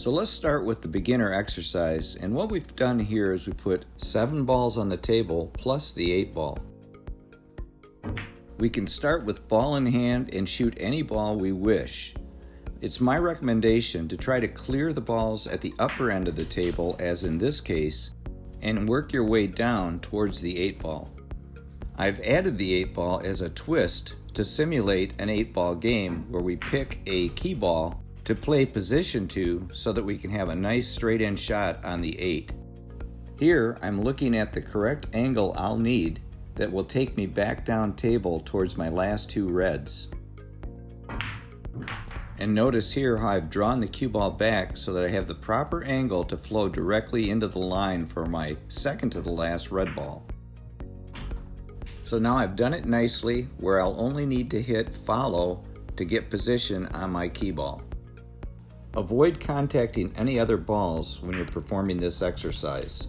So let's start with the beginner exercise, and what we've done here is we put 7 balls on the table plus the 8 ball. We can start with ball in hand and shoot any ball we wish. It's my recommendation to try to clear the balls at the upper end of the table, as in this case, and work your way down towards the 8 ball. I've added the 8 ball as a twist to simulate an 8 ball game where we pick a key ball to play position to so that we can have a nice straight in shot on the 8. Here I'm looking at the correct angle I'll need that will take me back down table towards my last 2 reds. And notice here how I've drawn the cue ball back so that I have the proper angle to flow directly into the line for my second to the last red ball. So now I've done it nicely where I'll only need to hit follow to get position on my key ball. Avoid contacting any other balls when you're performing this exercise.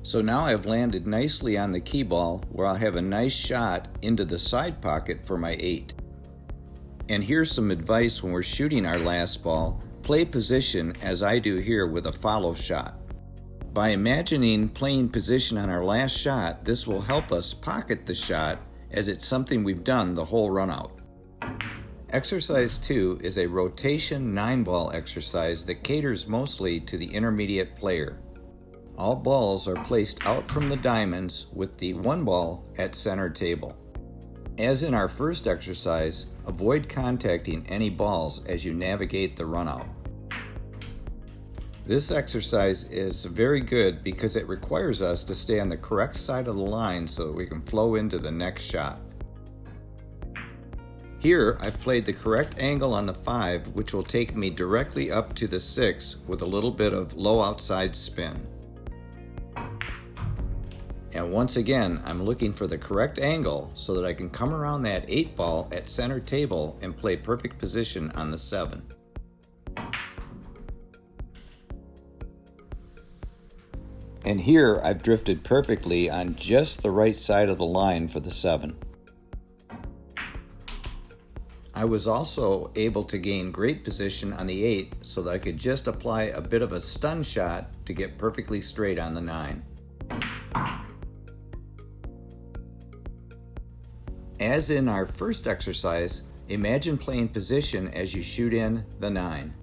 So now I've landed nicely on the key ball where I'll have a nice shot into the side pocket for my 8. And here's some advice when we're shooting our last ball: play position as I do here with a follow shot. By imagining playing position on our last shot, this will help us pocket the shot as it's something we've done the whole run out. Exercise 2 is a rotation 9-ball exercise that caters mostly to the intermediate player. All balls are placed out from the diamonds with the 1 ball at center table. As in our first exercise, avoid contacting any balls as you navigate the runout. This exercise is very good because it requires us to stay on the correct side of the line so that we can flow into the next shot. Here I've played the correct angle on the 5, which will take me directly up to the 6 with a little bit of low outside spin. And once again, I'm looking for the correct angle so that I can come around that 8 ball at center table and play perfect position on the 7. And here I've drifted perfectly on just the right side of the line for the 7. I was also able to gain great position on the 8 so that I could just apply a bit of a stun shot to get perfectly straight on the 9. As in our first exercise, imagine playing position as you shoot in the 9.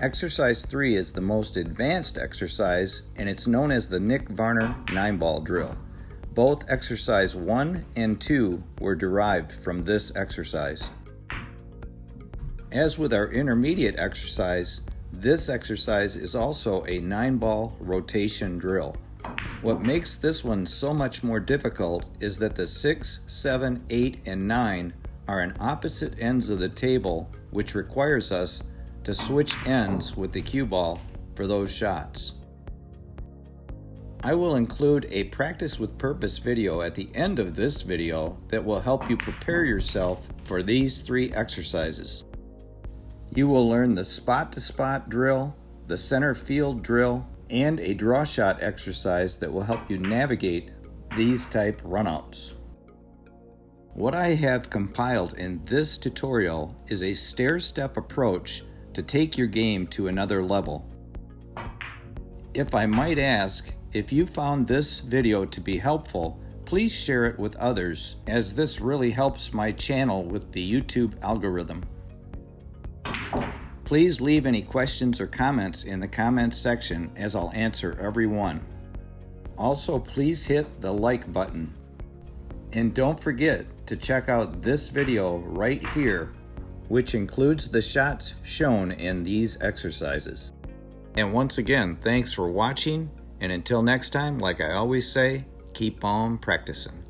Exercise 3 is the most advanced exercise, and it's known as the Nick Varner 9-ball drill. Both exercise 1 and 2 were derived from this exercise. As with our intermediate exercise, this exercise is also a 9-ball rotation drill. What makes this one so much more difficult is that the 6, 7, 8, and 9 are on opposite ends of the table, which requires us to switch ends with the cue ball for those shots. I will include a practice with purpose video at the end of this video that will help you prepare yourself for these 3 exercises. You will learn the spot-to-spot drill, the center field drill, and a draw shot exercise that will help you navigate these type runouts. What I have compiled in this tutorial is a stair-step approach to take your game to another level. If I might ask, if you found this video to be helpful, please share it with others, as this really helps my channel with the YouTube algorithm. Please leave any questions or comments in the comments section, as I'll answer every one. Also, please hit the like button. And don't forget to check out this video right here, which includes the shots shown in these exercises. And once again, thanks for watching, and until next time, like I always say, keep on practicing.